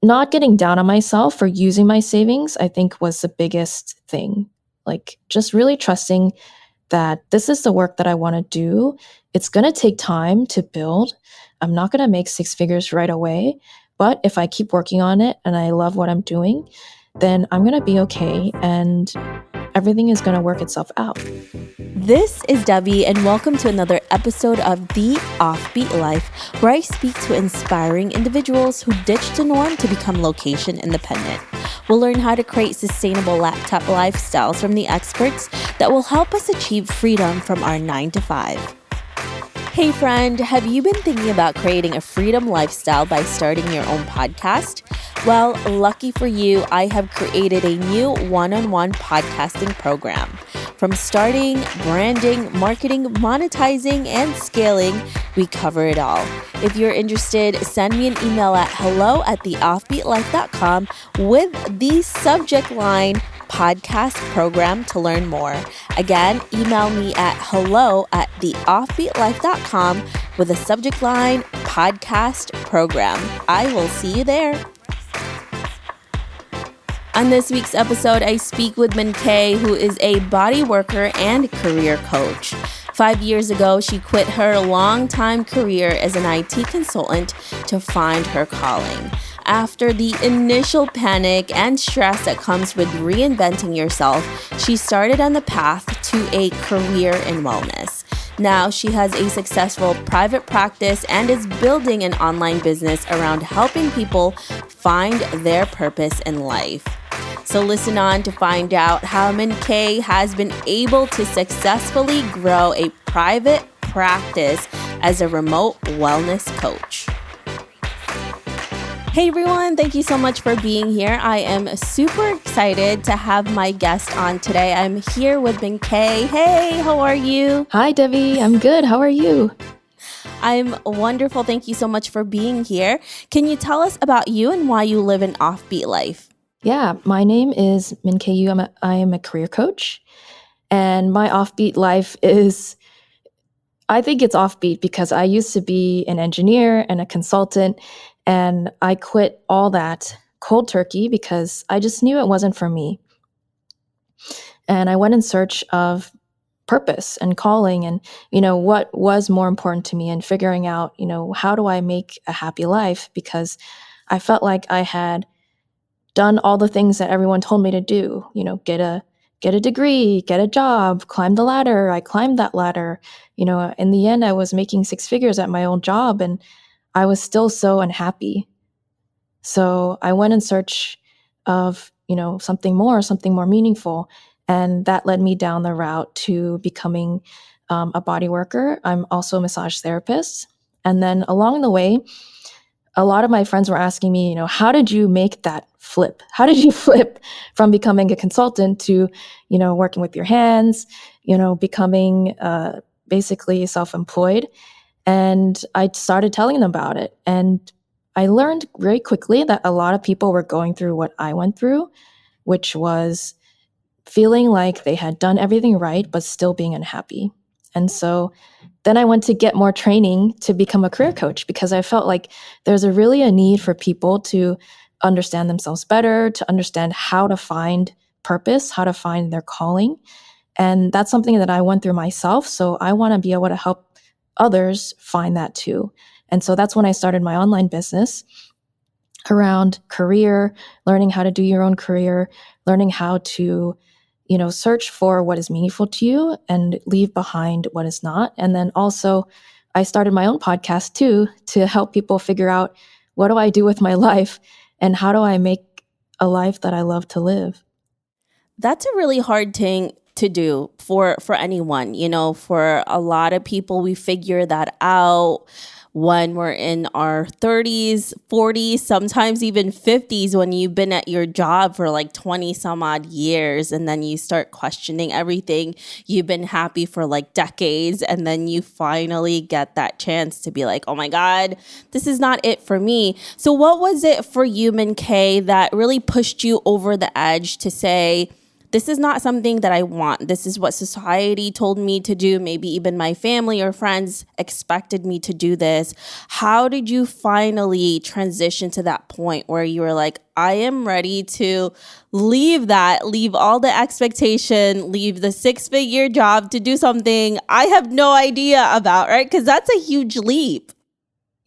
not getting down on myself for using my savings, I think was the biggest thing. Like just really trusting that this is the work that I want to do. It's going to take time to build. I'm not going to make six figures right away. But if I keep working on it and I love what I'm doing, then I'm going to be okay and everything is going to work itself out. This is Debbie, and welcome to another episode of The Offbeat Life, where I speak to inspiring individuals who ditched the norm to become location independent. We'll learn how to create sustainable laptop lifestyles from the experts that will help us achieve freedom from our 9 to 5. Hey friend, have you been thinking about creating a freedom lifestyle by starting your own podcast? Well, lucky for you, I have created a new one-on-one podcasting program. From starting, branding, marketing, monetizing, and scaling, we cover it all. If you're interested, send me an email at hello@theoffbeatlife.com with the subject line podcast program to learn more. Again, email me at hello@theoffbeatlife.com with the subject line podcast program. I will see you there. On this week's episode, I speak with Miinkay, who is a bodyworker and career coach. 5 years ago, she quit her longtime career as an IT consultant to find her calling. After the initial panic and stress that comes with reinventing yourself, she started on the path to a career in wellness. Now she has a successful private practice and is building an online business around helping people find their purpose in life. So listen on to find out how Miinkay has been able to successfully grow a private practice as a remote wellness coach. Hey everyone, thank you so much for being here. I am super excited to have my guest on today. I'm here with Miinkay. Hey, how are you? Hi, Debbie. I'm good. How are you? I'm wonderful. Thank you so much for being here. Can you tell us about you and why you live an offbeat life? Yeah, my name is Miinkay. I am a career coach, and my offbeat life is, I think it's offbeat because I used to be an engineer and a consultant, and I quit all that cold turkey because I just knew it wasn't for me. And I went in search of purpose and calling and, what was more important to me and figuring out, how do I make a happy life? Because I felt like I had done all the things that everyone told me to do, get a degree, get a job, climb the ladder. I climbed that ladder. In the end, I was making six figures at my old job and I was still so unhappy. So I went in search of, something more meaningful. And that led me down the route to becoming a body worker. I'm also a massage therapist. And then along the way, a lot of my friends were asking me, how did you make that flip? How did you flip from becoming a consultant to, working with your hands, becoming basically self-employed? And I started telling them about it. And I learned very quickly that a lot of people were going through what I went through, which was feeling like they had done everything right, but still being unhappy. And so then I went to get more training to become a career coach because I felt like there's really a need for people to understand themselves better, to understand how to find purpose, how to find their calling. And that's something that I went through myself. So I want to be able to help others find that too. And so that's when I started my online business around career, learning how to do your own career, learning how to search for what is meaningful to you and leave behind what is not. And then also I started my own podcast too, to help people figure out what do I do with my life and how do I make a life that I love to live. That's a really hard thing to do for anyone. For a lot of people, we figure that out when we're in our 30s, 40s, sometimes even 50s, when you've been at your job for like 20 some odd years, and then you start questioning everything. You've been happy for like decades, and then you finally get that chance to be like, oh my God, this is not it for me. So what was it for you, Miinkay, that really pushed you over the edge to say, this is not something that I want. This is what society told me to do. Maybe even my family or friends expected me to do this. How did you finally transition to that point where you were like, I am ready to leave that, leave all the expectation, leave the 6-figure job to do something I have no idea about, right? Because that's a huge leap.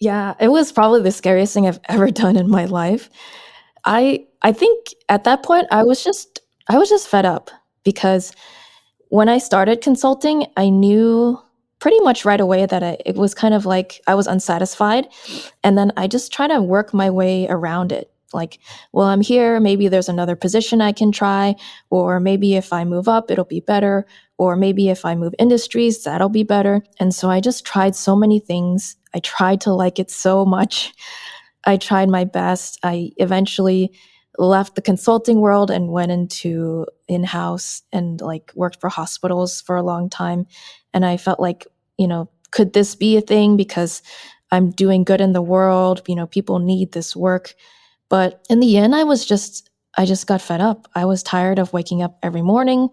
Yeah, it was probably the scariest thing I've ever done in my life. I think at that point I was just fed up because when I started consulting, I knew pretty much right away that it was kind of like I was unsatisfied. And then I just try to work my way around it. Like, well, I'm here. Maybe there's another position I can try. Or maybe if I move up, it'll be better. Or maybe if I move industries, that'll be better. And so I just tried so many things. I tried to like it so much. I tried my best. I eventually left the consulting world and went into in-house and like worked for hospitals for a long time. And I felt like, could this be a thing? Because I'm doing good in the world. People need this work. But in the end, I just got fed up. I was tired of waking up every morning.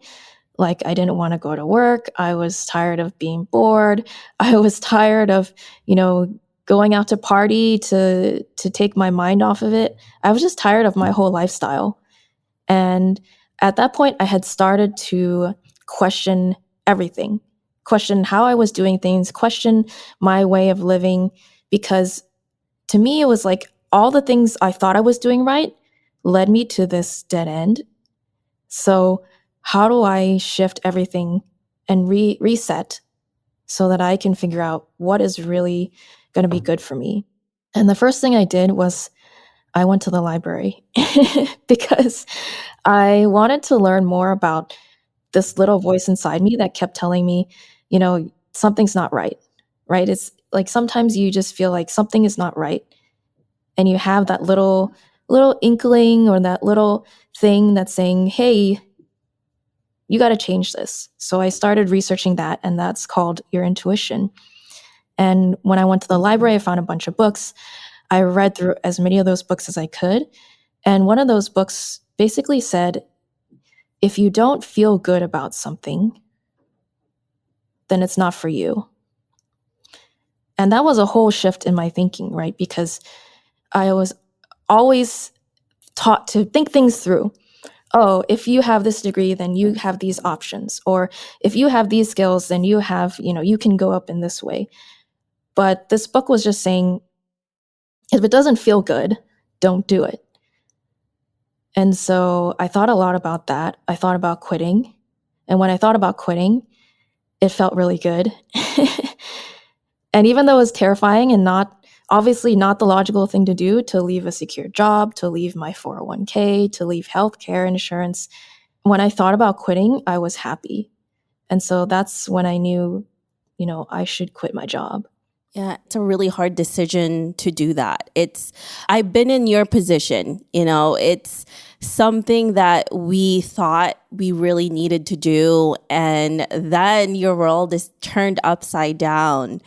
Like I didn't want to go to work. I was tired of being bored. I was tired of, going out to party to take my mind off of it. I was just tired of my whole lifestyle. And at that point, I had started to question everything, question how I was doing things, question my way of living, because to me, it was like all the things I thought I was doing right led me to this dead end. So how do I shift everything and reset so that I can figure out what is really going to be good for me? And the first thing I did was I went to the library because I wanted to learn more about this little voice inside me that kept telling me, something's not right, right? It's like sometimes you just feel like something is not right. And you have that little inkling or that little thing that's saying, hey, you got to change this. So I started researching that, and that's called your intuition. And when I went to the library, I found a bunch of books. I read through as many of those books as I could. And one of those books basically said, if you don't feel good about something, then it's not for you. And that was a whole shift in my thinking, right? Because I was always taught to think things through. Oh, if you have this degree, then you have these options. Or if you have these skills, then you have, you can go up in this way. But this book was just saying, if it doesn't feel good, don't do it. And so I thought a lot about that. I thought about quitting. And when I thought about quitting, it felt really good. And even though it was terrifying and obviously not the logical thing to do, to leave a secure job, to leave my 401k, to leave healthcare insurance, when I thought about quitting, I was happy. And so that's when I knew, I should quit my job. Yeah, it's a really hard decision to do that. I've been in your position, it's something that we thought we really needed to do. And then your world is turned upside down.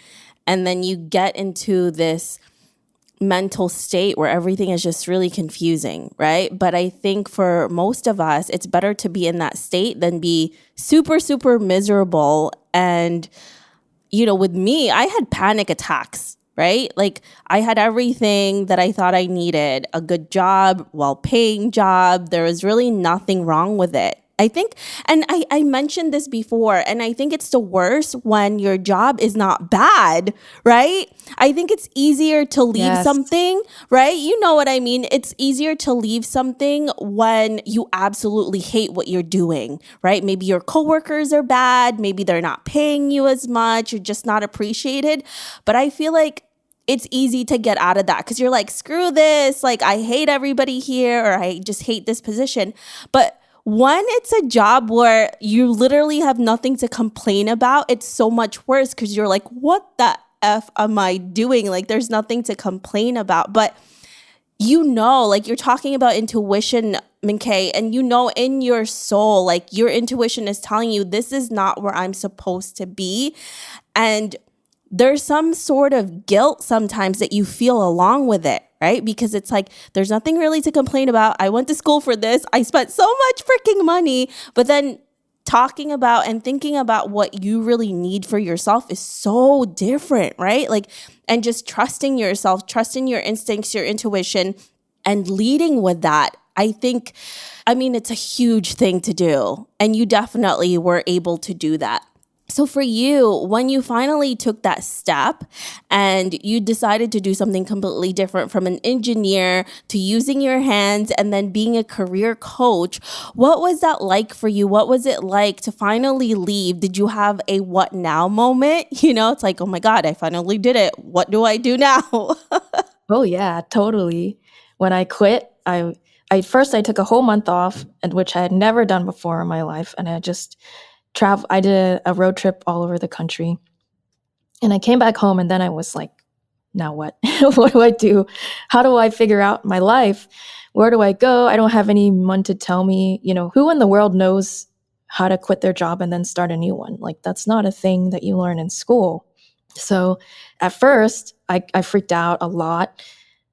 And then you get into this mental state where everything is just really confusing, right? But I think for most of us, it's better to be in that state than be super, super miserable. And, with me, I had panic attacks, right? Like I had everything that I thought I needed, a good job, well-paying job. There was really nothing wrong with it. I think, and I mentioned this before, and I think it's the worst when your job is not bad, right? I think it's easier to leave something, right? You know what I mean? It's easier to leave something when you absolutely hate what you're doing, right? Maybe your coworkers are bad. Maybe they're not paying you as much. You're just not appreciated. But I feel like it's easy to get out of that because you're like, screw this. Like, I hate everybody here, or I just hate this position. But when it's a job where you literally have nothing to complain about, it's so much worse because you're like, what the F am I doing? Like, there's nothing to complain about. But like you're talking about intuition, Miinkay, and in your soul, like your intuition is telling you this is not where I'm supposed to be. And there's some sort of guilt sometimes that you feel along with it, right? Because it's like, there's nothing really to complain about. I went to school for this. I spent so much freaking money. But then talking about and thinking about what you really need for yourself is so different, right? Like, and just trusting yourself, trusting your instincts, your intuition, and leading with that. It's a huge thing to do. And you definitely were able to do that. So for you, when you finally took that step and you decided to do something completely different from an engineer to using your hands and then being a career coach, what was that like for you? What was it like to finally leave? Did you have a what now moment? It's like, oh my God, I finally did it. What do I do now? Oh yeah, totally. When I quit, I first I took a whole month off, and which I had never done before in my life, and I just I did a road trip all over the country. And I came back home, and then I was like, now what? What do I do? How do I figure out my life? Where do I go? I don't have anyone to tell me, who in the world knows how to quit their job and then start a new one? Like, that's not a thing that you learn in school. So at first, I freaked out a lot.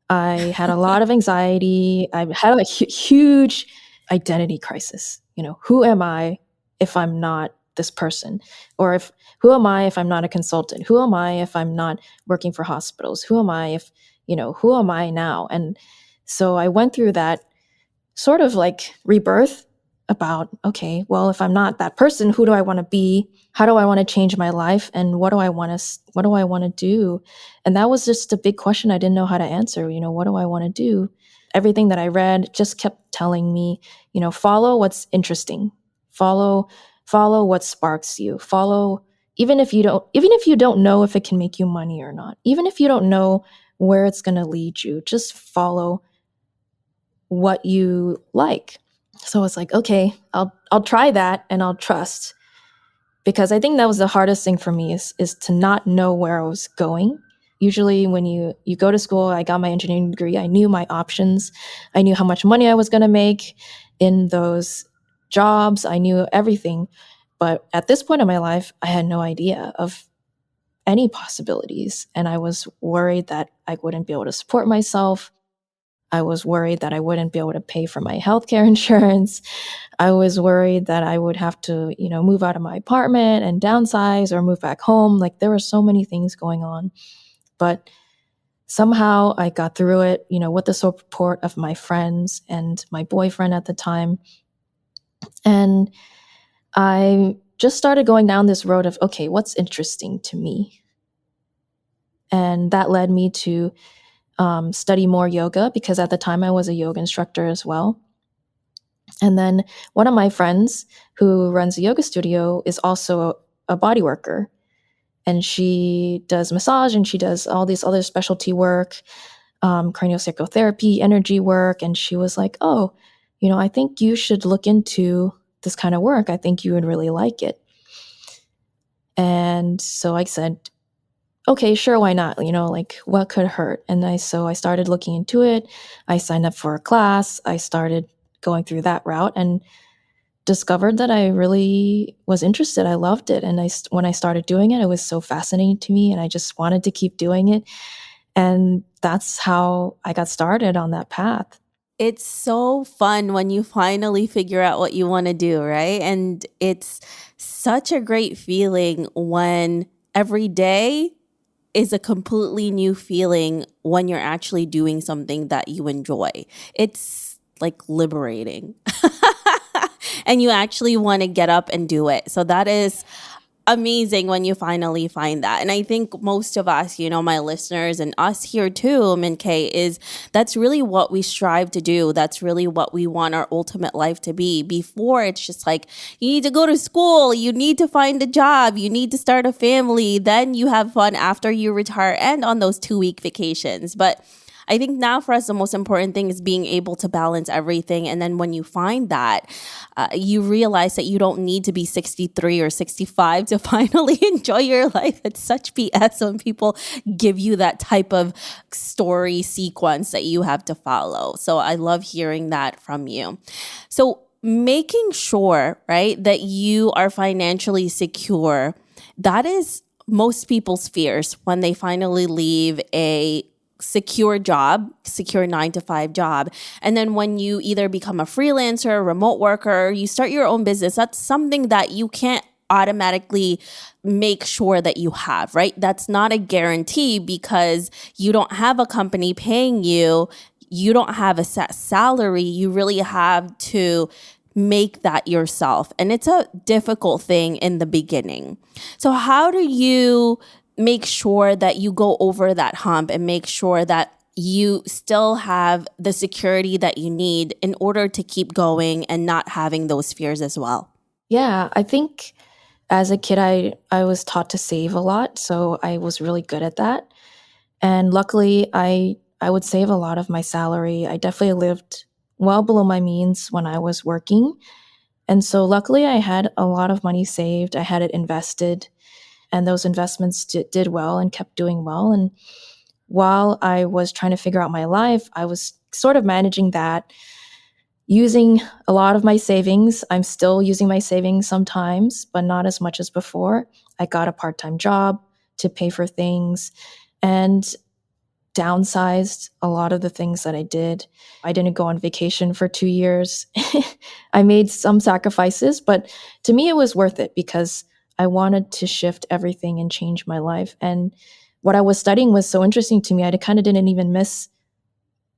I had a lot of anxiety. I had a huge identity crisis. Who am I if I'm not this person? Or who am I if I'm not a consultant? Who am I if I'm not working for hospitals? Who am I if, who am I now? And so I went through that sort of like rebirth about, okay, well, if I'm not that person, who do I want to be? How do I want to change my life? And what do I want to do? And that was just a big question I didn't know how to answer. What do I want to do? Everything that I read just kept telling me, follow what's interesting. Follow what sparks you. Follow, even if you don't know if it can make you money or not, even if you don't know where it's going to lead you, just follow what you like. So it's like, okay, I'll try that, and I'll trust, because I think that was the hardest thing for me is to not know where I was going. Usually when you go to school, I got my engineering degree, I knew my options. I knew how much money I was going to make in those jobs. I knew everything. But at this point in my life, I had no idea of any possibilities. And I was worried that I wouldn't be able to support myself. I was worried that I wouldn't be able to pay for my healthcare insurance. I was worried that I would have to, move out of my apartment and downsize or move back home. Like, there were so many things going on. But somehow I got through it, with the support of my friends and my boyfriend at the time. And I just started going down this road of, okay, what's interesting to me? And that led me to study more yoga, because at the time I was a yoga instructor as well. And then one of my friends who runs a yoga studio is also a body worker. And she does massage, and she does all these other specialty work, craniosacral therapy, energy work. And she was like, oh, I think you should look into this kind of work. I think you would really like it. And so I said, okay, sure, why not? Like, what could hurt? And so I started looking into it. I signed up for a class. I started going through that route and discovered that I really was interested. I loved it. And when I started doing it, it was so fascinating to me, and I just wanted to keep doing it. And that's how I got started on that path. It's so fun when you finally figure out what you want to do, right? And it's such a great feeling when every day is a completely new feeling when you're actually doing something that you enjoy. It's like liberating. And you actually want to get up and do it. So that is amazing when you finally find that. And I think most of us, my listeners and us here too, Miinkay, is that's really what we strive to do. That's really what we want our ultimate life to be. Before, it's just like, you need to go to school, you need to find a job, you need to start a family, then you have fun after you retire and on those 2-week vacations. But I think now for us, the most important thing is being able to balance everything. And then when you find that, you realize that you don't need to be 63 or 65 to finally enjoy your life. It's such BS when people give you that type of story sequence that you have to follow. So I love hearing that from you. So making sure, right, that you are financially secure, that is most people's fears when they finally leave a secure job, secure 9 to 5 job. And then when you either become a freelancer, a remote worker, you start your own business, that's something that you can't automatically make sure that you have, right? That's not a guarantee because you don't have a company paying you. You don't have a set salary. You really have to make that yourself. And it's a difficult thing in the beginning. So how do you make sure that you go over that hump and make sure that you still have the security that you need in order to keep going and not having those fears as well? Yeah, I think as a kid, I was taught to save a lot, so I was really good at that. And luckily, I would save a lot of my salary. I definitely lived well below my means when I was working. And so luckily, I had a lot of money saved. I had it invested, and those investments did well and kept doing well. And while I was trying to figure out my life, I was sort of managing that using a lot of my savings. I'm still using my savings sometimes, but not as much as before. I got a part time job to pay for things and downsized a lot of the things that I did. I didn't go on vacation for 2 years. I made some sacrifices, but to me, it was worth it because I wanted to shift everything and change my life. And what I was studying was so interesting to me. I kind of didn't even miss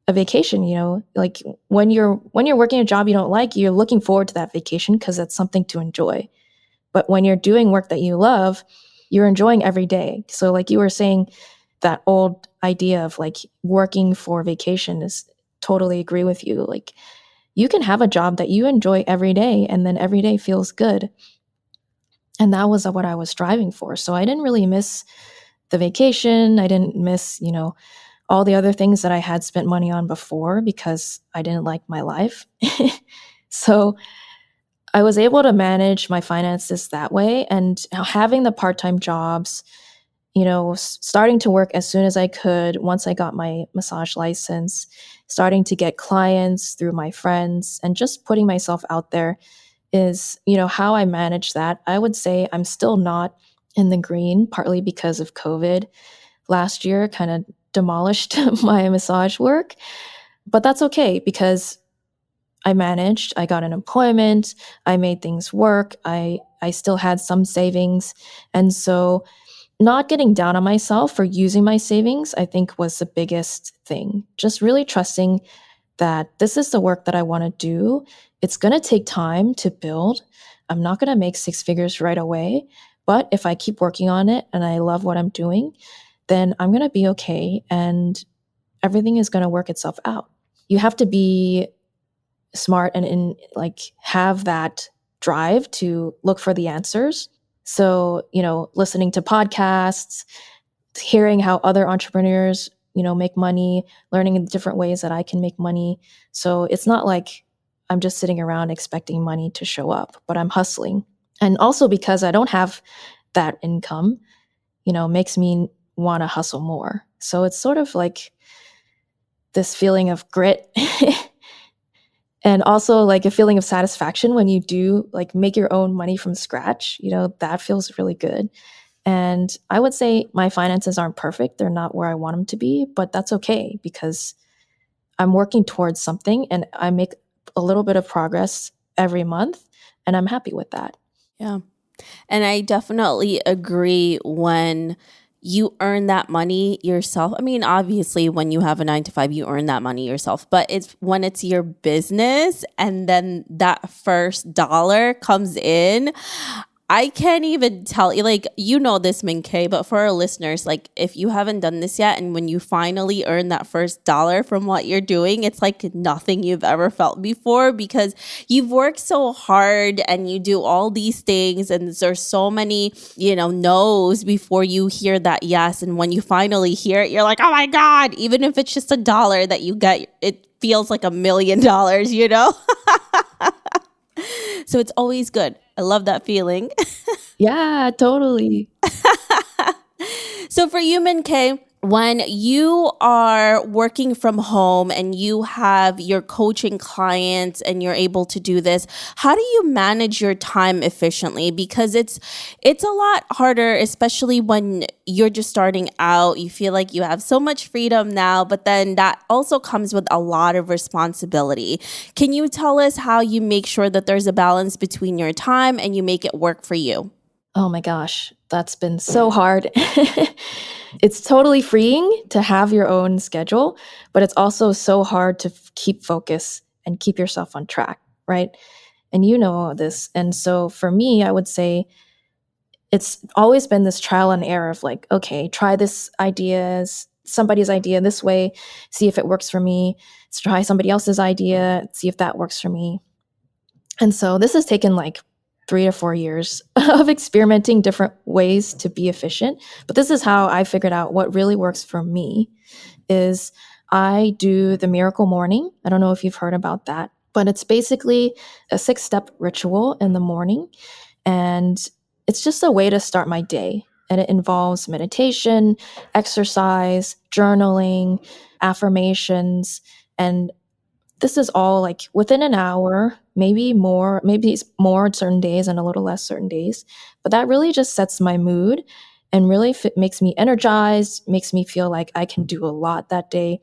a vacation, like when you're working a job you don't like, you're looking forward to that vacation because that's something to enjoy. But when you're doing work that you love, you're enjoying every day. So like you were saying, that old idea of like working for vacation is totally agree with you. Like you can have a job that you enjoy every day and then every day feels good. And that was what I was striving for. So I didn't really miss the vacation. I didn't miss, all the other things that I had spent money on before because I didn't like my life. So I was able to manage my finances that way. And having the part-time jobs, starting to work as soon as I could once I got my massage license, starting to get clients through my friends, and just putting myself out there is, how I manage that. I would say I'm still not in the green, partly because of COVID. Last year kind of demolished my massage work, but that's okay because I managed. I got an employment. I made things work. I still had some savings. And so not getting down on myself for using my savings, I think was the biggest thing. Just really trusting that this is the work that I want to do. It's going to take time to build. I'm not going to make 6 figures right away. But if I keep working on it and I love what I'm doing, then I'm going to be okay and everything is going to work itself out. You have to be smart and have that drive to look for the answers. So, listening to podcasts, hearing how other entrepreneurs, make money, learning in different ways that I can make money. So it's not like I'm just sitting around expecting money to show up, but I'm hustling. And also because I don't have that income, makes me want to hustle more. So it's sort of like this feeling of grit and also like a feeling of satisfaction when you do like make your own money from scratch, that feels really good. And I would say my finances aren't perfect. They're not where I want them to be, but that's okay because I'm working towards something and I make a little bit of progress every month and I'm happy with that. Yeah. And I definitely agree when you earn that money yourself. I mean, obviously, when you have a 9 to 5, you earn that money yourself. But it's when it's your business and then that first dollar comes in. I can't even tell you, like, this, Miinkay, but for our listeners, like, if you haven't done this yet and when you finally earn that first dollar from what you're doing, it's like nothing you've ever felt before because you've worked so hard and you do all these things and there's so many, no's before you hear that yes. And when you finally hear it, you're like, oh my God, even if it's just $1 that you get, it feels like $1 million, So it's always good. I love that feeling. Yeah, totally. So for you, Miinkay, When you are working from home and you have your coaching clients and you're able to do this, how do you manage your time efficiently? Because it's a lot harder, especially when you're just starting out. You feel like you have so much freedom now, but then that also comes with a lot of responsibility. Can you tell us how you make sure that there's a balance between your time and you make it work for you? Oh my gosh, that's been so hard. It's totally freeing to have your own schedule, but it's also so hard to keep focus and keep yourself on track, right? And you know this. And so for me, I would say it's always been this trial and error of like, okay, try this idea, somebody's idea this way, see if it works for me. Let's try somebody else's idea, see if that works for me. And so this has taken like 3 to 4 years of experimenting different ways to be efficient. But this is how I figured out what really works for me is I do the miracle morning. I don't know if you've heard about that, but it's basically a 6-step ritual in the morning. And it's just a way to start my day. And it involves meditation, exercise, journaling, affirmations, and this is all like within an hour, maybe it's more certain days and a little less certain days. But that really just sets my mood and really makes me energized, makes me feel like I can do a lot that day.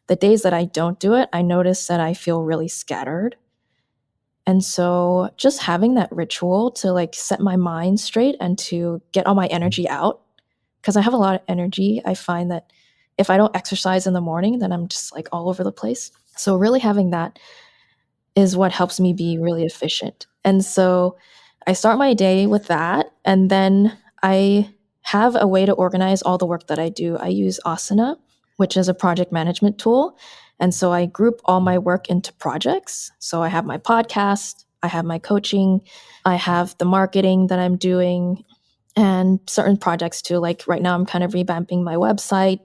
The days that I don't do it, I notice that I feel really scattered. And so just having that ritual to like set my mind straight and to get all my energy out, because I have a lot of energy, I find that if I don't exercise in the morning, then I'm just like all over the place. So really having that is what helps me be really efficient. And so I start my day with that. And then I have a way to organize all the work that I do. I use Asana, which is a project management tool. And so I group all my work into projects. So I have my podcast, I have my coaching, I have the marketing that I'm doing, and certain projects too. Like right now, I'm kind of revamping my website.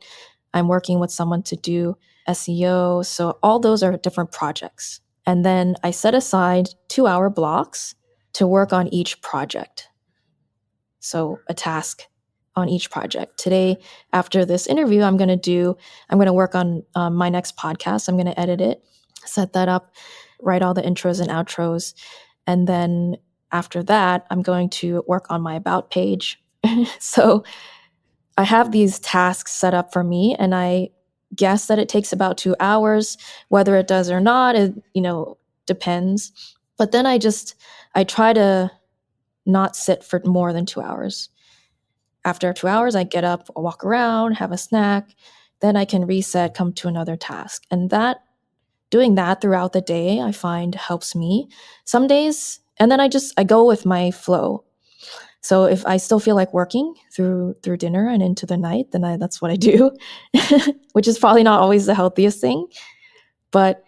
I'm working with someone to do SEO. So all those are different projects. And then I set aside 2-hour blocks to work on each project. So a task on each project. Today, after this interview, I'm going to work on my next podcast. I'm going to edit it, set that up, write all the intros and outros. And then after that, I'm going to work on my about page. So I have these tasks set up for me, and I guess that it takes about 2 hours. Whether it does or not, it depends. But then I try to not sit for more than 2 hours. After 2 hours, I get up, I walk around, have a snack, then I can reset, come to another task. And doing that throughout the day, I find helps me some days. And then I go with my flow. So if I still feel like working through dinner and into the night, then that's what I do, which is probably not always the healthiest thing. But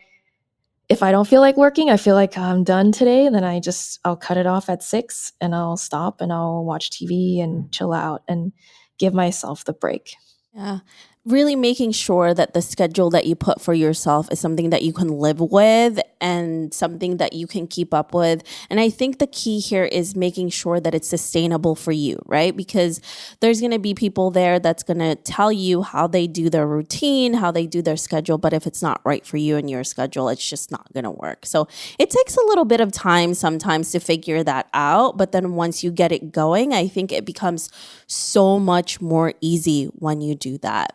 if I don't feel like working, I feel like I'm done today, then I'll cut it off at 6 and I'll stop and I'll watch TV and chill out and give myself the break. Yeah. Really making sure that the schedule that you put for yourself is something that you can live with and something that you can keep up with. And I think the key here is making sure that it's sustainable for you, right? Because there's going to be people there that's going to tell you how they do their routine, how they do their schedule. But if it's not right for you and your schedule, it's just not going to work. So it takes a little bit of time sometimes to figure that out. But then once you get it going, I think it becomes so much more easy when you do that.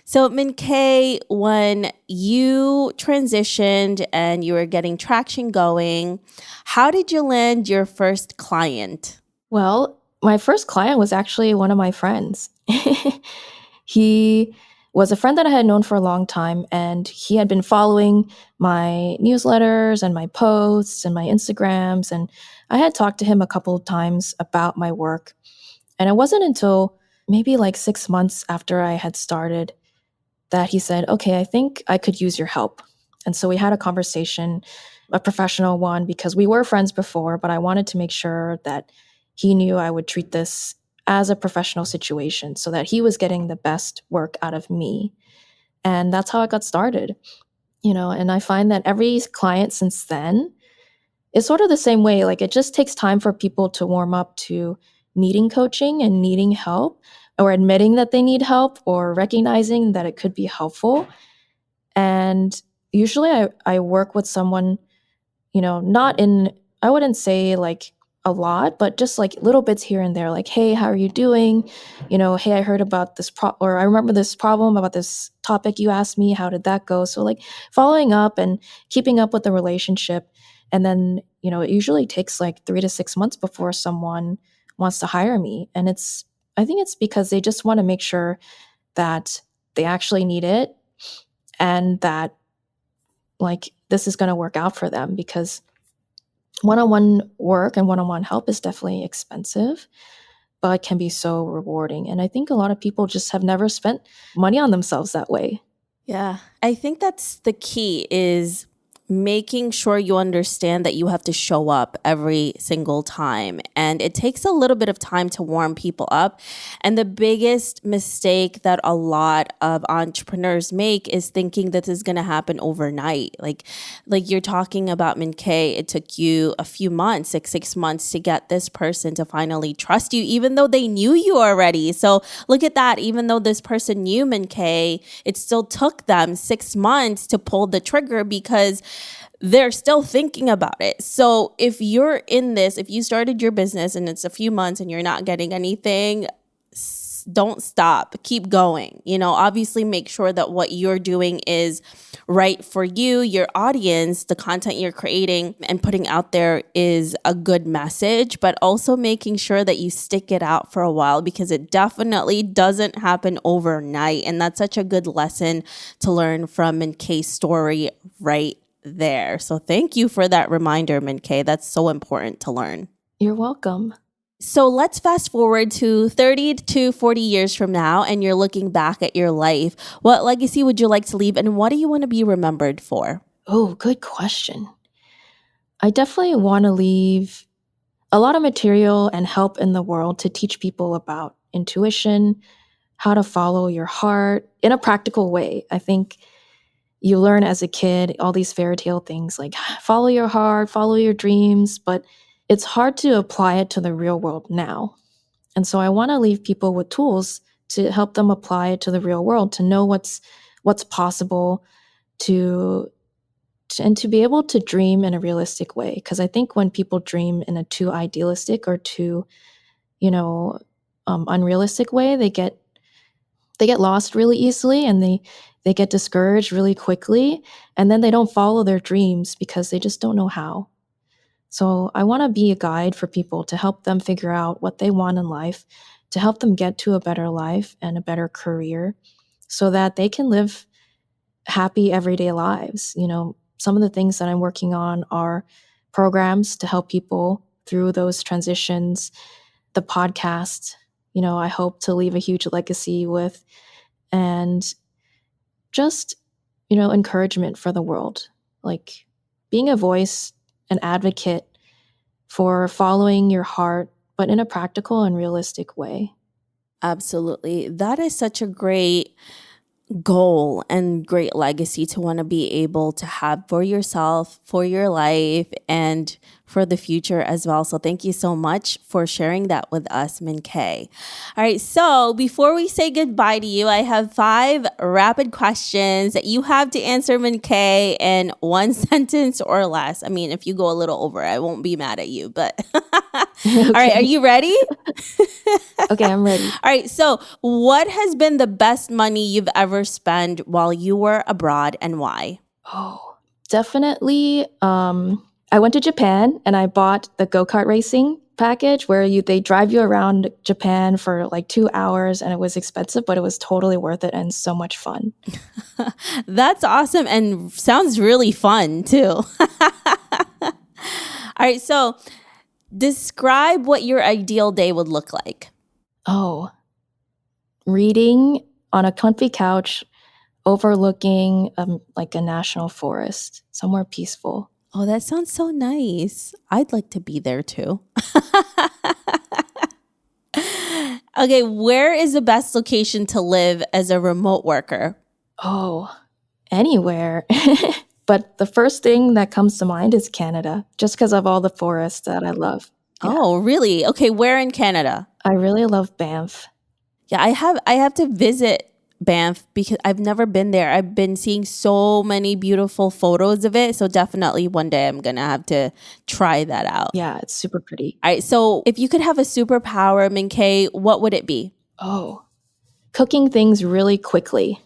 So, Miinkay, when you transitioned and you were getting traction going, how did you land your first client? Well, my first client was actually one of my friends. He was a friend that I had known for a long time, and he had been following my newsletters and my posts and my Instagrams. And I had talked to him a couple of times about my work. And it wasn't until maybe like 6 months after I had started that he said, okay, I think I could use your help. And so we had a conversation, a professional one, because we were friends before, but I wanted to make sure that he knew I would treat this as a professional situation so that he was getting the best work out of me. And that's how I got started, and I find that every client since then is sort of the same way. Like it just takes time for people to warm up to needing coaching and needing help. or admitting that they need help or recognizing that it could be helpful. And usually I work with someone, not in, I wouldn't say like a lot, but just like little bits here and there, like, hey, how are you doing? Hey, I heard about this or I remember this problem about this topic you asked me. How did that go? So like following up and keeping up with the relationship. And then, it usually takes like 3 to 6 months before someone wants to hire me. And I think it's because they just want to make sure that they actually need it and that like this is going to work out for them, because one-on-one work and one-on-one help is definitely expensive, but can be so rewarding. And I think a lot of people just have never spent money on themselves that way. Yeah, I think that's the key, is making sure you understand that you have to show up every single time. And it takes a little bit of time to warm people up. And the biggest mistake that a lot of entrepreneurs make is thinking that this is going to happen overnight. Like you're talking about Miinkay, it took you a few months, 6 months to get this person to finally trust you, even though they knew you already. So look at that. Even though this person knew Miinkay, it still took them 6 months to pull the trigger because they're still thinking about it. So if you're in this, if you started your business and it's a few months and you're not getting anything, don't stop. Keep going. Obviously make sure that what you're doing is right for you, your audience, the content you're creating and putting out there is a good message, but also making sure that you stick it out for a while, because it definitely doesn't happen overnight. And that's such a good lesson to learn from Miinkay's story right there. So thank you for that reminder, Miinkay. That's so important to learn. You're welcome. So let's fast forward to 30 to 40 years from now, and you're looking back at your life. What legacy would you like to leave, and what do you want to be remembered for? Oh, good question. I definitely want to leave a lot of material and help in the world to teach people about intuition, how to follow your heart in a practical way. I think you learn as a kid all these fairy tale things like follow your heart, follow your dreams, but it's hard to apply it to the real world now. And so I want to leave people with tools to help them apply it to the real world, to know what's possible, and to be able to dream in a realistic way. Because I think when people dream in a too idealistic or too, unrealistic way, they get lost really easily, and they get discouraged really quickly, and then they don't follow their dreams because they just don't know how. So I want to be a guide for people to help them figure out what they want in life, to help them get to a better life and a better career so that they can live happy everyday lives. Some of the things that I'm working on are programs to help people through those transitions, the podcast, I hope to leave a huge legacy with, and just, encouragement for the world, like being a voice, an advocate for following your heart, but in a practical and realistic way. Absolutely. That is such a great goal and great legacy to want to be able to have for yourself, for your life, and for the future as well. So thank you so much for sharing that with us, Miinkay. All right, so before we say goodbye to you, I have 5 rapid questions that you have to answer, Miinkay, in 1 sentence or less. I mean, if you go a little over, I won't be mad at you, but Okay. All right, are you ready? Okay, I'm ready. All right, so what has been the best money you've ever spent while you were abroad, and why? Oh, definitely. I went to Japan and I bought the go-kart racing package where they drive you around Japan for like 2 hours, and it was expensive, but it was totally worth it and so much fun. That's awesome and sounds really fun too. All right, so describe what your ideal day would look like. Oh, reading on a comfy couch overlooking like a national forest, somewhere peaceful. Oh, that sounds so nice. I'd like to be there too. Okay, where is the best location to live as a remote worker? Oh, anywhere. But the first thing that comes to mind is Canada, just because of all the forests that I love. Yeah. Oh, really? Okay, where in Canada? I really love Banff. Yeah, I have to visit Banff because I've never been there. I've been seeing so many beautiful photos of it. So definitely one day I'm going to have to try that out. Yeah, it's super pretty. All right. So if you could have a superpower, Miinkay, what would it be? Oh, cooking things really quickly.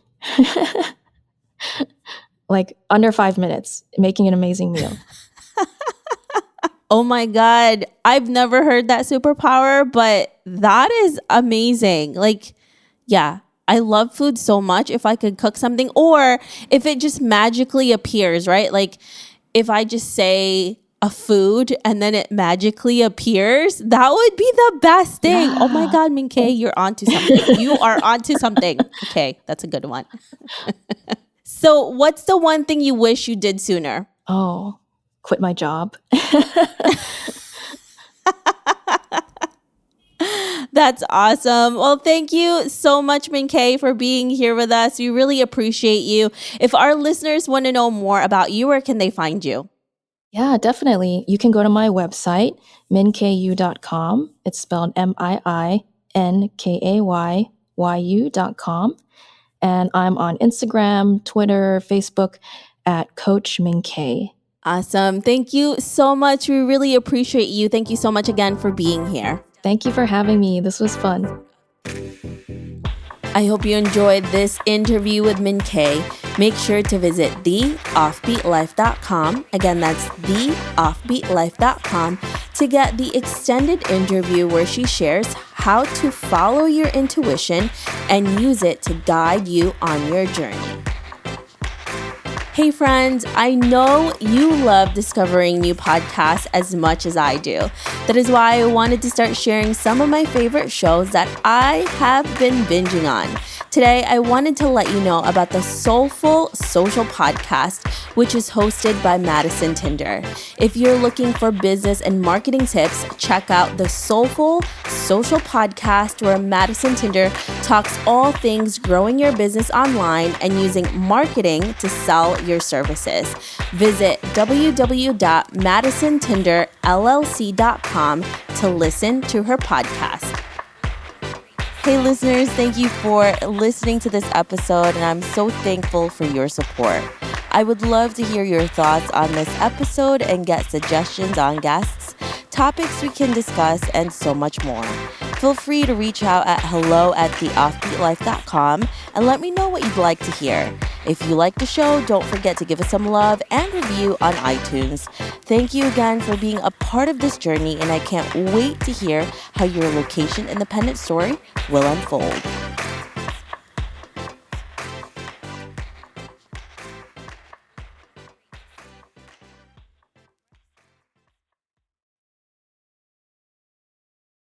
Like under 5 minutes, making an amazing meal. Oh my God. I've never heard that superpower, but that is amazing. Like, yeah, I love food so much. If I could cook something or if it just magically appears, right? Like if I just say a food and then it magically appears, that would be the best thing. Oh my God, Miinkay, you're onto something. You are onto something. Okay, that's a good one. So what's the one thing you wish you did sooner? Oh, quit my job. That's awesome. Well, thank you so much, Miinkay, for being here with us. We really appreciate you. If our listeners want to know more about you, where can they find you? Yeah, definitely. You can go to my website, miinkayu.com. It's spelled MIINKAYYU.com. And I'm on Instagram, Twitter, Facebook at Coach Miinkay. Awesome. Thank you so much. We really appreciate you. Thank you so much again for being here. Thank you for having me. This was fun. I hope you enjoyed this interview with Miinkay. Make sure to visit theoffbeatlife.com. Again, that's theoffbeatlife.com to get the extended interview where she shares how to follow your intuition and use it to guide you on your journey. Hey friends, I know you love discovering new podcasts as much as I do. That is why I wanted to start sharing some of my favorite shows that I have been binging on. Today, I wanted to let you know about the Soulful Social Podcast, which is hosted by Madison Tinder. If you're looking for business and marketing tips, check out the Soulful Social Podcast, where Madison Tinder talks all things growing your business online and using marketing to sell your services. Visit www.madisontinderllc.com to listen to her podcast. Hey listeners, thank you for listening to this episode, and I'm so thankful for your support. I would love to hear your thoughts on this episode and get suggestions on guests, topics we can discuss, and so much more. Feel free to reach out at hello@theoffbeatlife.com and let me know what you'd like to hear. If you like the show, don't forget to give us some love and review on iTunes. Thank you again for being a part of this journey, and I can't wait to hear how your location independent story will unfold.